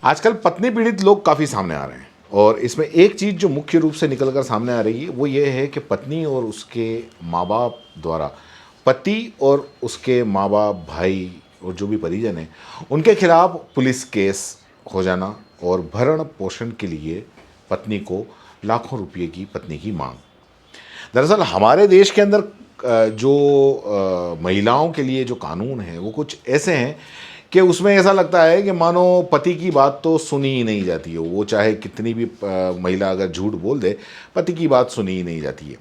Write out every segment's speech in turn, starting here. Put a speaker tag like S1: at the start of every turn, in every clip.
S1: आजकल पत्नी पीड़ित लोग काफ़ी सामने आ रहे हैं और इसमें एक चीज़ जो मुख्य रूप से निकल कर सामने आ रही है वो ये है कि पत्नी और उसके माँ बाप द्वारा पति और उसके माँ बाप भाई और जो भी परिजन हैं उनके खिलाफ पुलिस केस हो जाना और भरण पोषण के लिए पत्नी को लाखों रुपये की पत्नी की मांग। दरअसल हमारे देश के अंदर जो महिलाओं के लिए जो कानून हैं वो कुछ ऐसे हैं कि उसमें ऐसा लगता है कि मानो पति की बात तो सुनी ही नहीं जाती है, वो चाहे कितनी भी महिला अगर झूठ बोल दे पति की बात सुनी ही नहीं जाती है।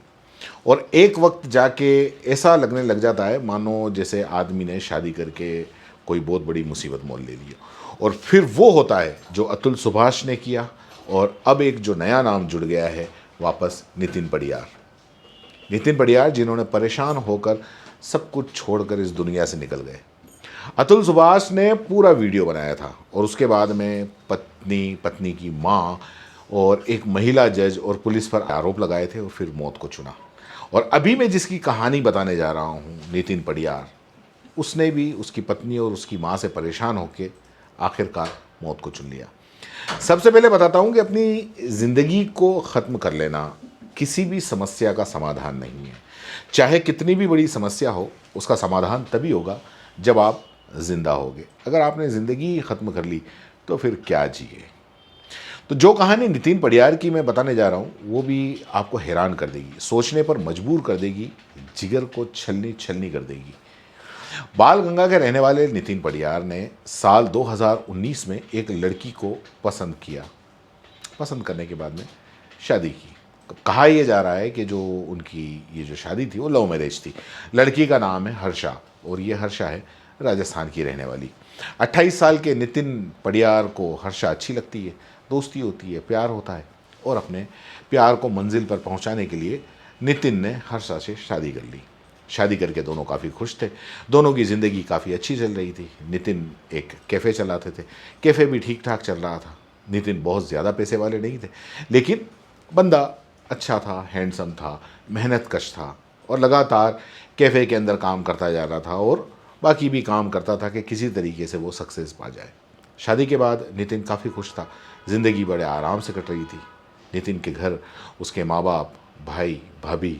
S1: और एक वक्त जाके ऐसा लगने लग जाता है मानो जैसे आदमी ने शादी करके कोई बहुत बड़ी मुसीबत मोल ले ली हो। और फिर वो होता है जो अतुल सुभाष ने किया और अब एक जो नया नाम जुड़ गया है वापस, नितिन पडियार। नितिन पडियार जिन्होंने परेशान होकर सब कुछ छोड़कर इस दुनिया से निकल गए। अतुल सुभाष ने पूरा वीडियो बनाया था और उसके बाद में पत्नी की माँ और एक महिला जज और पुलिस पर आरोप लगाए थे और फिर मौत को चुना। और अभी मैं जिसकी कहानी बताने जा रहा हूँ, नितिन पडियार, उसने भी उसकी पत्नी और उसकी माँ से परेशान होकर आखिरकार मौत को चुन लिया। सबसे पहले बताता हूँ कि अपनी ज़िंदगी को ख़त्म कर लेना किसी भी समस्या का समाधान नहीं है। चाहे कितनी भी बड़ी समस्या हो, उसका समाधान तभी होगा जब आप ज़िंदा होगे। अगर आपने ज़िंदगी ही ख़त्म कर ली तो फिर क्या जिए। तो जो कहानी नितिन पडियार की मैं बताने जा रहा हूँ वो भी आपको हैरान कर देगी, सोचने पर मजबूर कर देगी, जिगर को छलनी छलनी कर देगी। बाल गंगा के रहने वाले नितिन पडियार ने साल 2019 में एक लड़की को पसंद किया। पसंद करने के बाद में शादी की। कहा यह जा रहा है कि जो उनकी ये जो शादी थी वो लव मैरिज थी। लड़की का नाम है हर्षा और ये हर्षा है राजस्थान की रहने वाली। 28 साल के नितिन पडियार को हर्षा अच्छी लगती है, दोस्ती होती है, प्यार होता है और अपने प्यार को मंजिल पर पहुंचाने के लिए नितिन ने हर्षा से शादी कर ली। शादी करके दोनों काफ़ी खुश थे, दोनों की ज़िंदगी काफ़ी अच्छी चल रही थी। नितिन एक कैफ़े चलाते थे, कैफ़े भी ठीक ठाक चल रहा था। नितिन बहुत ज़्यादा पैसे वाले नहीं थे लेकिन बंदा अच्छा था, हैंडसम था, मेहनतकश था और लगातार कैफ़े के अंदर काम करता जा रहा था और बाकी भी काम करता था कि किसी तरीके से वो सक्सेस पा जाए। शादी के बाद नितिन काफ़ी खुश था, ज़िंदगी बड़े आराम से कट रही थी। नितिन के घर उसके माँ बाप, भाई, भाभी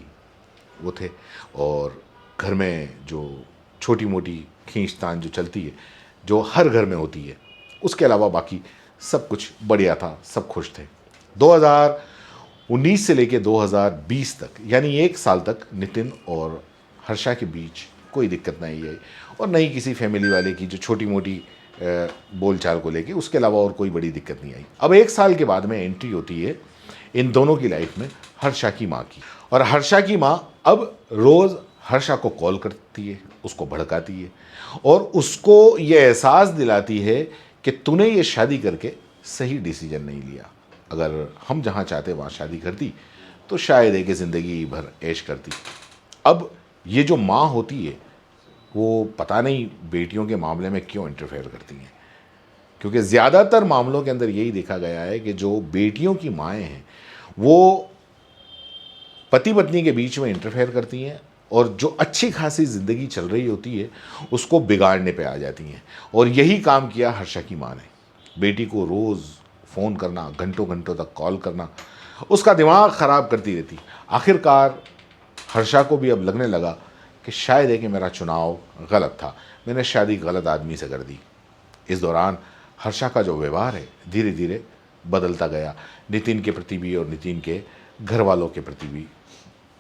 S1: वो थे और घर में जो छोटी मोटी खींचतान जो चलती है, जो हर घर में होती है, उसके अलावा बाकी सब कुछ बढ़िया था, सब खुश थे। 2019 से लेकर 2020 तक यानी एक साल तक नितिन और हर्षा के बीच कोई दिक्कत नहीं आई और नहीं किसी फैमिली वाले की जो छोटी मोटी बोलचाल को लेके, उसके अलावा और कोई बड़ी दिक्कत नहीं आई। अब एक साल के बाद में एंट्री होती है इन दोनों की लाइफ में हर्षा की माँ की। और हर्षा की माँ अब रोज़ हर्षा को कॉल करती है, उसको भड़काती है और उसको ये एहसास दिलाती है कि तूने ये शादी करके सही डिसीजन नहीं लिया। अगर हम जहाँ चाहते वहाँ शादी करती तो शायद एक ज़िंदगी भर ऐश करती। अब ये जो माँ होती है वो पता नहीं बेटियों के मामले में क्यों इंटरफेयर करती हैं, क्योंकि ज़्यादातर मामलों के अंदर यही देखा गया है कि जो बेटियों की माएँ हैं वो पति पत्नी के बीच में इंटरफेयर करती हैं और जो अच्छी खासी ज़िंदगी चल रही होती है उसको बिगाड़ने पे आ जाती हैं। और यही काम किया हर्षा की माँ ने। बेटी को रोज़ फ़ोन करना, घंटों घंटों तक कॉल करना, उसका दिमाग ख़राब करती रहती। आखिरकार हर्षा को भी अब लगने लगा कि शायद है कि मेरा चुनाव गलत था, मैंने शादी गलत आदमी से कर दी। इस दौरान हर्षा का जो व्यवहार है धीरे धीरे बदलता गया। नितिन के प्रति भी और नितिन के घर वालों के प्रति भी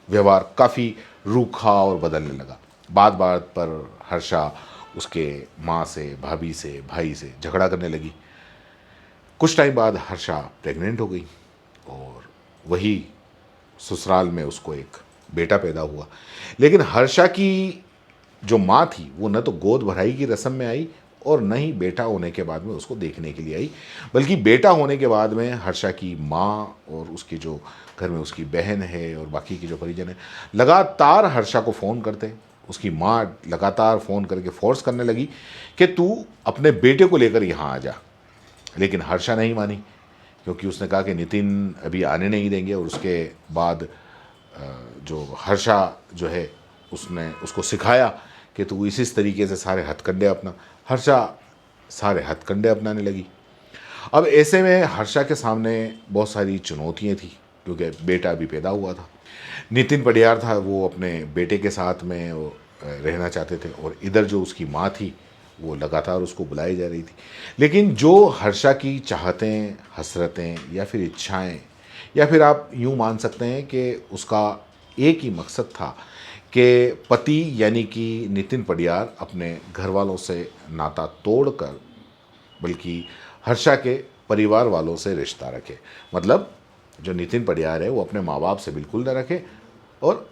S1: व्यवहार काफ़ी रूखा और बदलने लगा। बात बात पर हर्षा उसके माँ से, भाभी से, भाई से झगड़ा करने लगी। कुछ टाइम बाद हर्षा प्रेग्नेंट हो गई और वही ससुराल में उसको एक बेटा पैदा हुआ। लेकिन हर्षा की जो माँ थी वो न तो गोद भराई की रस्म में आई और न ही बेटा होने के बाद में उसको देखने के लिए आई, बल्कि बेटा होने के बाद में हर्षा की माँ और उसकी जो घर में उसकी बहन है और बाकी की जो परिजन है लगातार हर्षा को फ़ोन करते। उसकी माँ लगातार फ़ोन करके फोर्स करने लगी कि तू अपने बेटे को लेकर यहाँ आ जा। लेकिन हर्षा नहीं मानी क्योंकि उसने कहा कि नितिन अभी आने नहीं देंगे और उसके बाद जो हर्षा जो है उसने उसको सिखाया कि तू इस तरीके से सारे हथकंडे अपना। हर्षा सारे हथकंडे अपनाने लगी। अब ऐसे में हर्षा के सामने बहुत सारी चुनौतियाँ थी, क्योंकि बेटा अभी पैदा हुआ था। नितिन पडियार था, वो अपने बेटे के साथ में वो रहना चाहते थे, और इधर जो उसकी माँ थी वो लगातार उसको बुलाई जा रही थी। लेकिन जो हर्षा की चाहतें, हसरतें या फिर इच्छाएं, या फिर आप यूँ मान सकते हैं कि उसका एक ही मकसद था कि पति यानी कि नितिन पडियार अपने घर वालों से नाता तोड़कर बल्कि हर्षा के परिवार वालों से रिश्ता रखे। मतलब जो नितिन पडियार है वो अपने माँ बाप से बिल्कुल न रखे और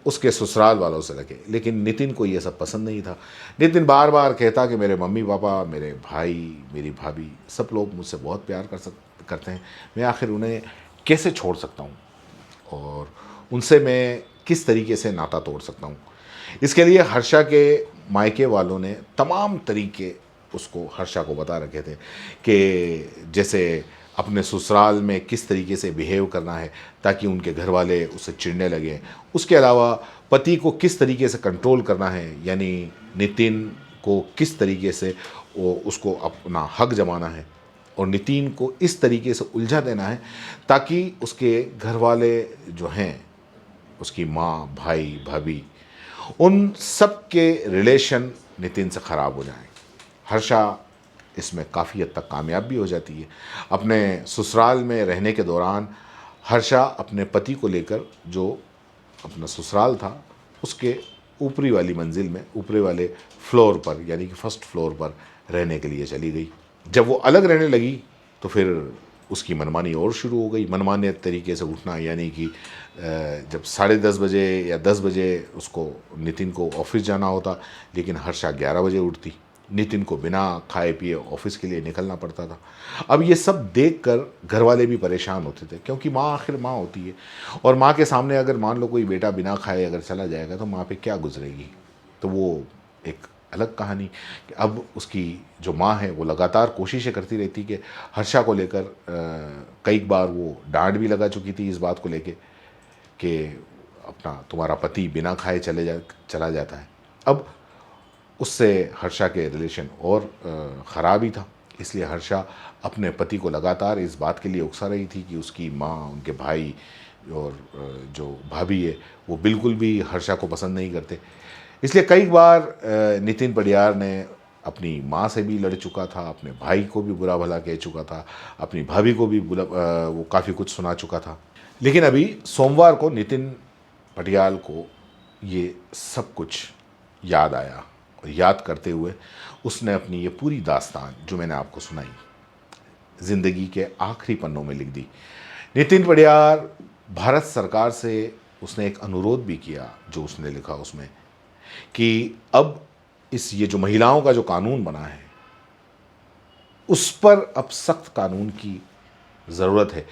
S1: उसके ससुराल वालों से रखे। लेकिन नितिन को ये सब पसंद नहीं था। नितिन बार बार कहता कि मेरे मम्मी पापा, मेरे भाई, मेरी भाभी, सब लोग मुझसे बहुत प्यार करते हैं, मैं आखिर उन्हें कैसे छोड़ सकता हूँ और उनसे मैं किस तरीके से नाता तोड़ सकता हूँ। इसके लिए हर्षा के मायके वालों ने तमाम तरीके उसको, हर्षा को बता रखे थे कि जैसे अपने ससुराल में किस तरीके से बिहेव करना है ताकि उनके घर वाले उससे चिढ़ने लगें। उसके अलावा पति को किस तरीके से कंट्रोल करना है, यानी नितिन को किस तरीके से वो उसको अपना हक जमाना है और नितिन को इस तरीके से उलझा देना है ताकि उसके घर वाले जो हैं, उसकी माँ, भाई, भाभी, उन सब के रिलेशन नितिन से ख़राब हो जाएं। हर्षा इसमें काफ़ी हद तक कामयाब भी हो जाती है। अपने ससुराल में रहने के दौरान हर्षा अपने पति को लेकर जो अपना ससुराल था उसके ऊपरी वाली मंजिल में, ऊपरी वाले फ्लोर पर, यानी कि फर्स्ट फ्लोर पर रहने के लिए चली गई। जब वो अलग रहने लगी तो फिर उसकी मनमानी और शुरू हो गई। मनमाने तरीके से उठना, यानी कि जब 10:30 बजे या 10 बजे उसको, नितिन को ऑफिस जाना होता, लेकिन हर्षा 11 बजे उठती। नितिन को बिना खाए पिए ऑफिस के लिए निकलना पड़ता था। अब ये सब देखकर घर वाले भी परेशान होते थे, क्योंकि माँ आखिर माँ होती है, और माँ के सामने अगर मान लो कोई बेटा बिना खाए अगर चला जाएगा तो माँ पे क्या गुजरेगी। तो वो एक अलग कहानी कि अब उसकी जो माँ है वो लगातार कोशिशें करती रहती कि हर्षा को लेकर, कई बार वो डांट भी लगा चुकी थी इस बात को लेके कि अपना तुम्हारा पति बिना खाए चला जाता है। अब उससे हर्षा के रिलेशन और ख़राब ही था। इसलिए हर्षा अपने पति को लगातार इस बात के लिए उकसा रही थी कि उसकी माँ, उनके भाई और जो भाभी है वो बिल्कुल भी हर्षा को पसंद नहीं करते। इसलिए कई बार नितिन पडियार ने अपनी माँ से भी लड़ चुका था, अपने भाई को भी बुरा भला कह चुका था, अपनी भाभी को भी वो काफ़ी कुछ सुना चुका था। लेकिन अभी सोमवार को नितिन पटियाल को ये सब कुछ याद आया, और याद करते हुए उसने अपनी ये पूरी दास्तान जो मैंने आपको सुनाई ज़िंदगी के आखिरी पन्नों में लिख दी। नितिन पडियार भारत सरकार से उसने एक अनुरोध भी किया, जो उसने लिखा उसमें, कि अब ये जो महिलाओं का जो कानून बना है उस पर अब सख्त कानून की ज़रूरत है,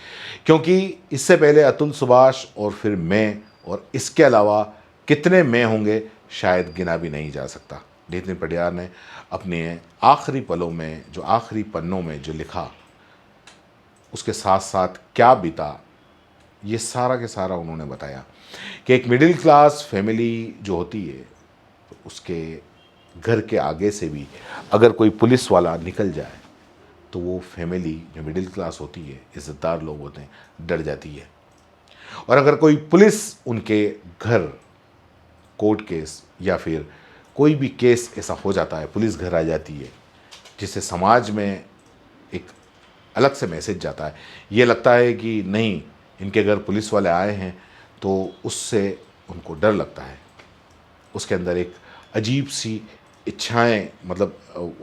S1: क्योंकि इससे पहले अतुल सुभाष और फिर मैं और इसके अलावा कितने मैं होंगे शायद गिना भी नहीं जा सकता। नितिन पडियार ने अपने आखिरी पलों में, जो आखिरी पन्नों में जो लिखा, उसके साथ साथ क्या बीता, ये सारा के सारा उन्होंने बताया कि एक मिडिल क्लास फैमिली जो होती है, तो उसके घर के आगे से भी अगर कोई पुलिस वाला निकल जाए तो वो फैमिली जो मिडिल क्लास होती है, इज़्ज़तदार लोग होते हैं, डर जाती है। और अगर कोई पुलिस उनके घर कोर्ट केस या फिर कोई भी केस ऐसा हो जाता है, पुलिस घर आ जाती है, जिससे समाज में एक अलग से मैसेज जाता है। ये लगता है कि नहीं, इनके घर पुलिस वाले आए हैं तो उससे उनको डर लगता है। उसके अंदर एक अजीब सी इच्छाएं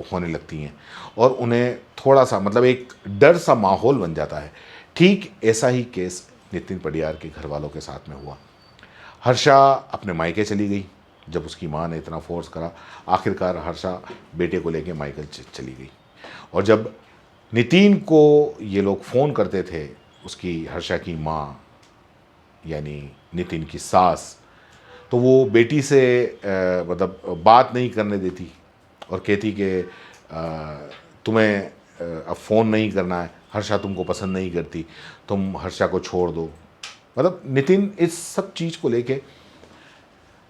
S1: होने लगती हैं और उन्हें थोड़ा सा एक डर सा माहौल बन जाता है। ठीक ऐसा ही केस नितिन पडियार के घर वालों के साथ में हुआ। हर्षा अपने मायके चली गई जब उसकी माँ ने इतना फोर्स करा। आखिरकार हर्षा बेटे को लेके मायके चली गई, और जब नितिन को ये लोग फ़ोन करते थे, उसकी हर्षा की माँ यानी नितिन की सास, तो वो बेटी से बात नहीं करने देती और कहती कि तुम्हें अब फ़ोन नहीं करना है, हर्षा तुमको पसंद नहीं करती, तुम हर्षा को छोड़ दो। नितिन इस सब चीज़ को लेके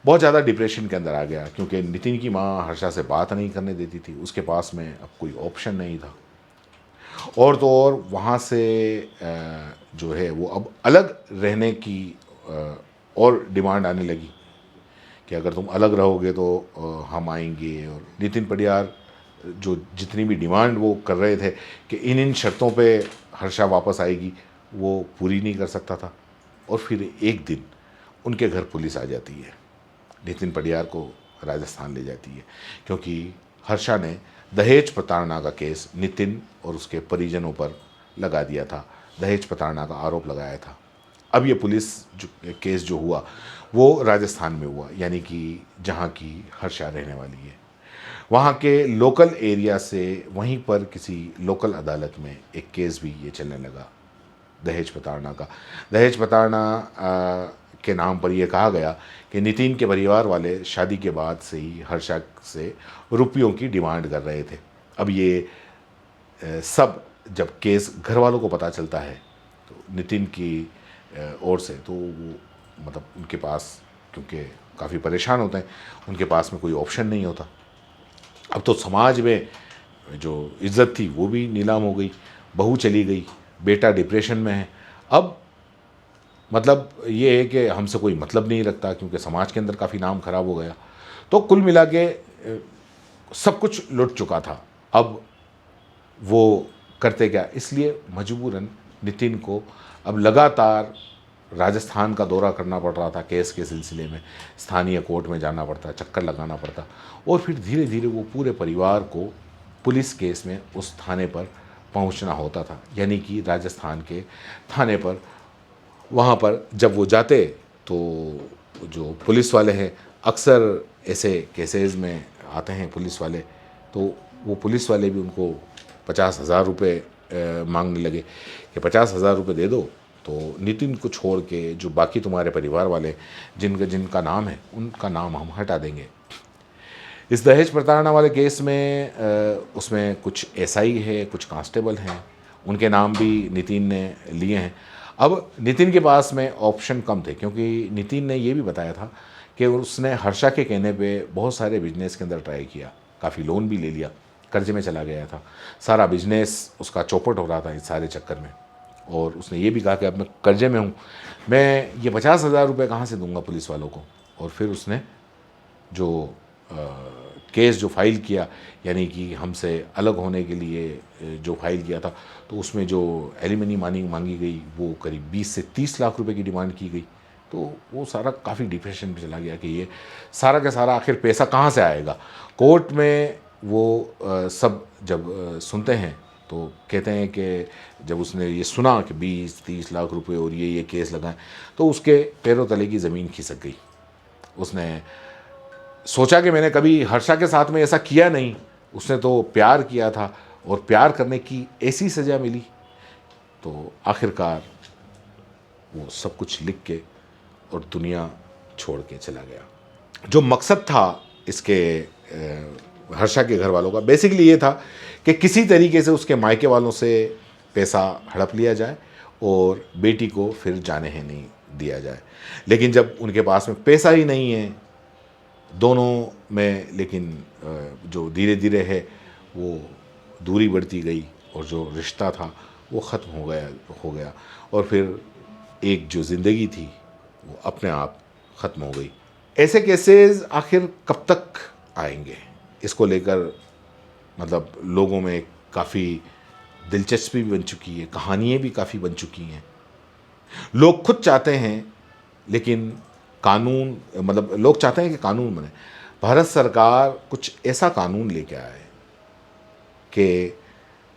S1: बहुत ज़्यादा डिप्रेशन के अंदर आ गया, क्योंकि नितिन की माँ हर्षा से बात नहीं करने देती थी, उसके पास में अब कोई ऑप्शन नहीं था। और तो और वहाँ से जो है वो अब अलग रहने की और डिमांड आने लगी कि अगर तुम अलग रहोगे तो हम आएंगे। और नितिन पडियार जो जितनी भी डिमांड वो कर रहे थे कि इन शर्तों पे हर्षा वापस आएगी, वो पूरी नहीं कर सकता था। और फिर एक दिन उनके घर पुलिस आ जाती है, नितिन पडियार को राजस्थान ले जाती है, क्योंकि हर्षा ने दहेज प्रताड़ना का केस नितिन और उसके परिजनों पर लगा दिया था, दहेज प्रताड़ना का आरोप लगाया था। अब ये पुलिस जो केस जो हुआ वो राजस्थान में हुआ, यानी कि जहाँ की हर्षा रहने वाली है। वहाँ के लोकल एरिया से वहीं पर किसी लोकल अदालत में एक केस भी ये चलने लगा दहेज प्रताड़ना का। दहेज प्रताड़ना के नाम पर यह कहा गया कि नितिन के परिवार वाले शादी के बाद से ही हर्षा से रुपयों की डिमांड कर रहे थे। अब ये सब जब केस घर वालों को पता चलता है तो नितिन की ओर से तो वो मतलब उनके पास, क्योंकि काफ़ी परेशान होते हैं, उनके पास में कोई ऑप्शन नहीं होता। अब तो समाज में जो इज्जत थी वो भी नीलाम हो गई, बहू चली गई, बेटा डिप्रेशन में है। अब मतलब ये है कि हमसे कोई मतलब नहीं रखता, क्योंकि समाज के अंदर काफ़ी नाम खराब हो गया। तो कुल मिला के सब कुछ लुट चुका था। अब वो करते क्या, इसलिए मजबूरन नितिन को अब लगातार राजस्थान का दौरा करना पड़ रहा था केस के सिलसिले में, स्थानीय कोर्ट में जाना पड़ता, चक्कर लगाना पड़ता, और फिर धीरे धीरे वो पूरे परिवार को पुलिस केस में उस थाने पर पहुंचना होता था, यानी कि राजस्थान के थाने पर। वहाँ पर जब वो जाते तो जो पुलिस वाले हैं, अक्सर ऐसे केसेस में आते हैं पुलिस वाले, तो वो पुलिस वाले भी उनको 50,000 रुपये मांगने लगे कि 50,000 रुपये दे दो तो नितिन को छोड़ के जो बाकी तुम्हारे परिवार वाले जिनका नाम है उनका नाम हम हटा देंगे। इस दहेज प्रताड़ना वाले केस में उसमें कुछ एसआई है, कुछ कांस्टेबल हैं, उनके नाम भी नितिन ने लिए हैं। अब नितिन के पास में ऑप्शन कम थे, क्योंकि नितिन ने ये भी बताया था कि उसने हर्षा के कहने पे बहुत सारे बिजनेस के अंदर ट्राई किया, काफ़ी लोन भी ले लिया, कर्जे में चला गया था, सारा बिजनेस उसका चौपट हो रहा था इस सारे चक्कर में। और उसने ये भी कहा कि अब मैं कर्जे में हूँ, मैं ये 50,000 रुपये कहाँ से दूंगा पुलिस वालों को। और फिर उसने जो केस जो फाइल किया, यानी कि हमसे अलग होने के लिए जो फाइल किया था, तो उसमें जो एलिमनी मांगी गई वो करीब 20 से 30 लाख रुपए की डिमांड की गई। तो वो सारा काफ़ी डिप्रेशन में चला गया कि ये सारा का सारा आखिर पैसा कहाँ से आएगा। कोर्ट में वो सब जब सुनते हैं तो कहते हैं कि जब उसने ये सुना कि 20-30 लाख रुपए और ये केस लगाएं, तो उसके पैरों तले की ज़मीन खिसक गई। उसने सोचा कि मैंने कभी हर्षा के साथ में ऐसा किया नहीं, उसने तो प्यार किया था और प्यार करने की ऐसी सज़ा मिली। तो आखिरकार वो सब कुछ लिख के और दुनिया छोड़ के चला गया। जो मकसद था इसके हर्षा के घर वालों का बेसिकली ये था कि किसी तरीके से उसके मायके वालों से पैसा हड़प लिया जाए और बेटी को फिर जाने ही नहीं दिया जाए। लेकिन जब उनके पास में पैसा ही नहीं है दोनों में, लेकिन जो धीरे धीरे है वो दूरी बढ़ती गई और जो रिश्ता था वो ख़त्म हो गया और फिर एक जो ज़िंदगी थी वो अपने आप ख़त्म हो गई। ऐसे केसेस आखिर कब तक आएंगे, इसको लेकर मतलब लोगों में काफ़ी दिलचस्पी भी बन चुकी है, कहानियाँ भी काफ़ी बन चुकी हैं। लोग खुद चाहते हैं, लेकिन कानून मतलब लोग चाहते हैं कि कानून बने। भारत सरकार कुछ ऐसा कानून लेके आए कि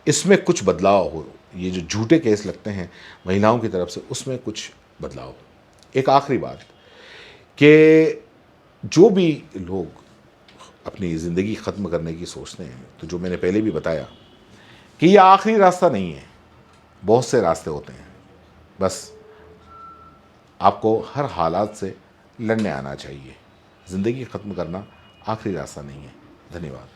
S1: इसमें कुछ बदलाव हो। ये जो झूठे केस लगते हैं महिलाओं की तरफ से, उसमें कुछ बदलाव हो। एक आखिरी बात कि जो भी लोग अपनी ज़िंदगी ख़त्म करने की सोचते हैं, तो जो मैंने पहले भी बताया कि ये आखिरी रास्ता नहीं है, बहुत से रास्ते होते हैं। बस आपको हर हालात से लड़ने आना चाहिए। ज़िंदगी ख़त्म करना आखिरी रास्ता नहीं है। धन्यवाद।